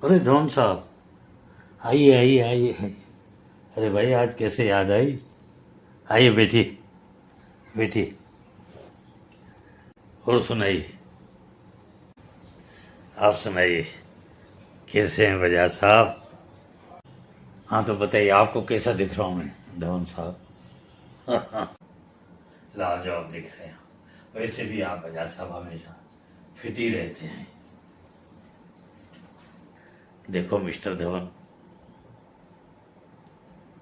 अरे धौन साहब, आइए आइए आइए आइए। अरे भाई, आज कैसे याद आई? आइए, बैठिए बैठिए। और सुनाइए। आप सुनाइए, कैसे हैं बजाज साहब? हाँ, तो बताइए, आपको कैसा दिख रहा हूँ मैं धौन साहब? लाजवाब दिख रहे हैं। वैसे भी आप बजाज साहब हमेशा फिट ही रहते हैं। देखो मिस्टर धवन,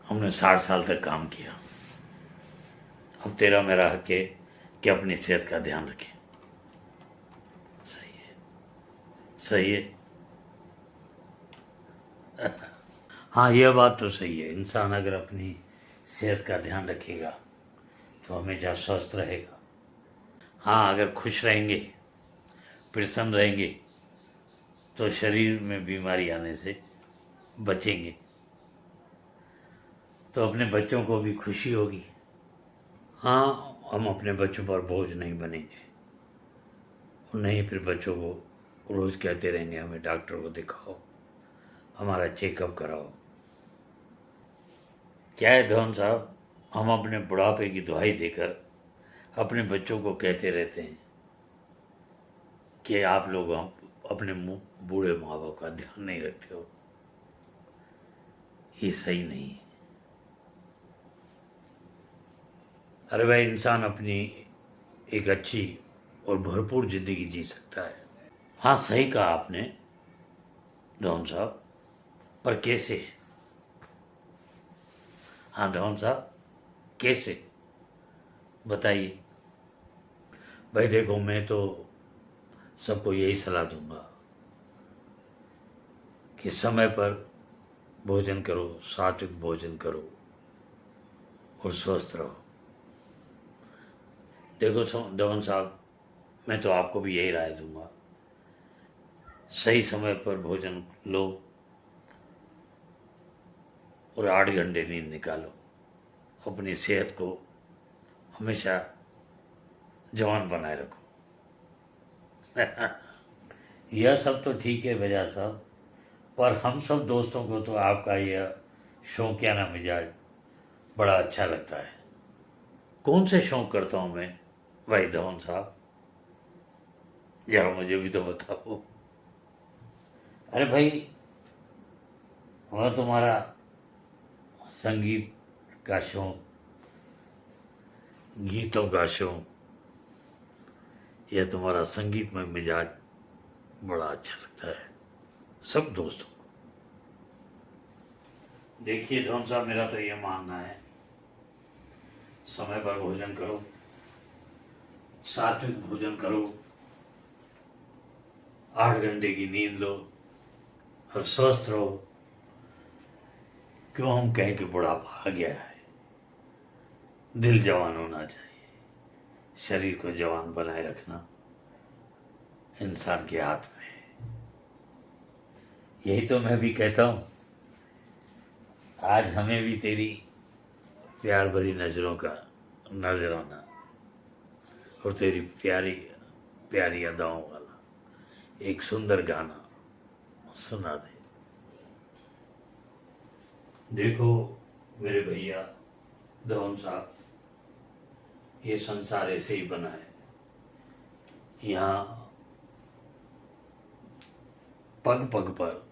हमने 60 साल तक काम किया। अब तेरा मेरा हक है कि अपनी सेहत का ध्यान रखें। सही है, सही है। हाँ, यह बात तो सही है। इंसान अगर अपनी सेहत का ध्यान रखेगा तो हमेशा स्वस्थ रहेगा। हाँ, अगर खुश रहेंगे, प्रसन्न रहेंगे, तो शरीर में बीमारी आने से बचेंगे। तो अपने बच्चों को भी खुशी होगी। हाँ, हम अपने बच्चों पर बोझ नहीं बनेंगे। नहीं, फिर बच्चों को रोज़ कहते रहेंगे हमें डॉक्टर को दिखाओ, हमारा चेकअप कराओ। क्या है धवन साहब, हम अपने बुढ़ापे की दुहाई देकर अपने बच्चों को कहते रहते हैं कि आप लोग हम अपने बूढ़े माँ बाप का ध्यान नहीं रखते हो। ये सही नहीं है। अरे भाई, इंसान अपनी एक अच्छी और भरपूर जिंदगी जी सकता है। हाँ, सही कहा आपने धवन साहब, पर कैसे? हाँ धवन साहब, कैसे बताइए? भाई देखो, मैं तो सबको यही सलाह दूंगा कि समय पर भोजन करो, सात्विक भोजन करो और स्वस्थ रहो। देखो धवन साहब, मैं तो आपको भी यही राय दूंगा, सही समय पर भोजन लो और 8 घंटे नींद निकालो। अपनी सेहत को हमेशा जवान बनाए रखो। यह सब तो ठीक है बजाज साहब, पर हम सब दोस्तों को तो आपका यह शौकियाना मिजाज बड़ा अच्छा लगता है। कौन से शौक करता हूँ मैं भाई धवन साहब? जरा मुझे भी तो बताओ। अरे भाई, वह तुम्हारा संगीत का शौक, गीतों का शौक, यह तुम्हारा संगीत में मिजाज बड़ा अच्छा लगता है सब दोस्तों को। देखिए धवन साहब, मेरा तो यह मानना है, समय पर भोजन करो, सात्विक भोजन करो, 8 घंटे की नींद लो और स्वस्थ रहो। क्यों हम कहें कि बुढ़ापा आ गया है? दिल जवान होना चाहिए। शरीर को जवान बनाए रखना इंसान के हाथ में है। यही तो मैं भी कहता हूँ, आज हमें भी तेरी प्यार भरी नज़रों का नजराना और तेरी प्यारी प्यारी अदाओं वाला एक सुंदर गाना सुना दे। देखो मेरे भैया धवन साहब, ये संसार ऐसे ही बना है। यहाँ पग पग पर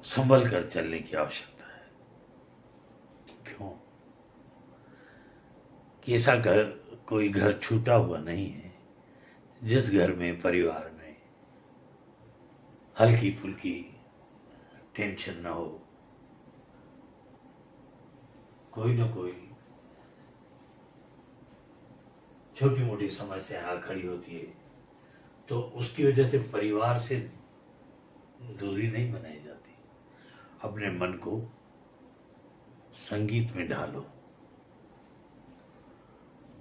संभल कर चलने की आवश्यकता है। क्यों? कि ऐसा घर, कोई घर छूटा हुआ नहीं है जिस घर में, परिवार में हल्की फुल्की टेंशन ना हो। कोई ना कोई छोटी मोटी समस्या आ खड़ी होती है, तो उसकी वजह से परिवार से दूरी नहीं बनाई जाती। अपने मन को संगीत में ढालो,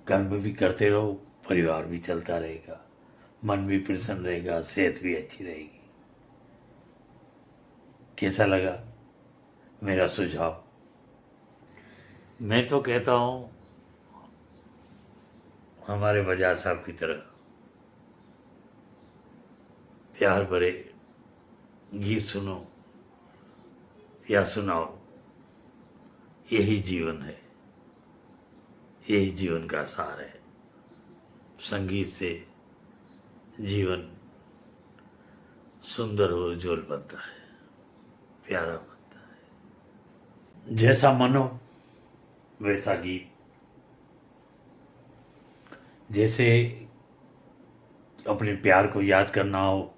कर्म भी करते रहो, परिवार भी चलता रहेगा, मन भी प्रसन्न रहेगा, सेहत भी अच्छी रहेगी। कैसा लगा मेरा सुझाव? मैं तो कहता हूँ हमारे बजाज साहब की तरह प्यार भरे गीत सुनो या सुनाओ, यही जीवन है, यही जीवन का सार है। संगीत से जीवन सुंदर और उज्ज्वल बनता है, प्यारा बनता है। जैसा मन हो वैसा गीत, जैसे अपने प्यार को याद करना हो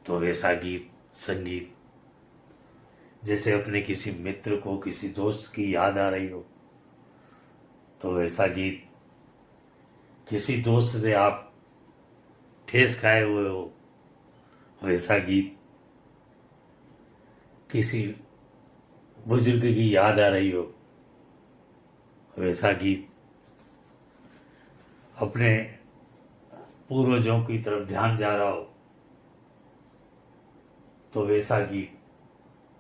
तो वैसा गीत संगीत, जैसे अपने किसी मित्र को, किसी दोस्त की याद आ रही हो तो वैसा गीत, किसी दोस्त से आप ठेस खाए हुए हो वैसा गीत, किसी बुजुर्ग की याद आ रही हो वैसा गीत, अपने पूर्वजों की तरफ ध्यान जा रहा हो तो वैसा गीत,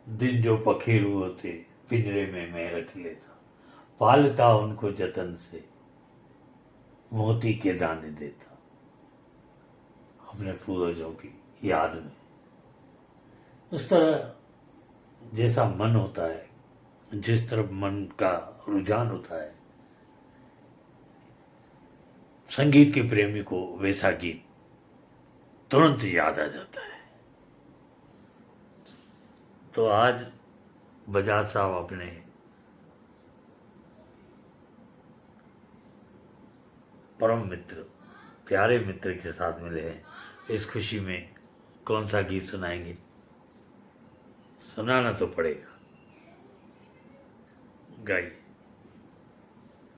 दिन जो पखेरु होते पिंजरे में मैं रख लेता, पालता उनको जतन से, मोती के दाने देता। अपने पूर्वजों की याद में उस तरह जैसा मन होता है, जिस तरफ मन का रुझान होता है, संगीत के प्रेमी को वैसा गीत तुरंत याद आ जाता है। तो आज बजाज साहब अपने परम मित्र, प्यारे मित्र के साथ मिले हैं। इस खुशी में कौन सा गीत सुनाएंगे? सुनाना तो पड़ेगा, गाइए।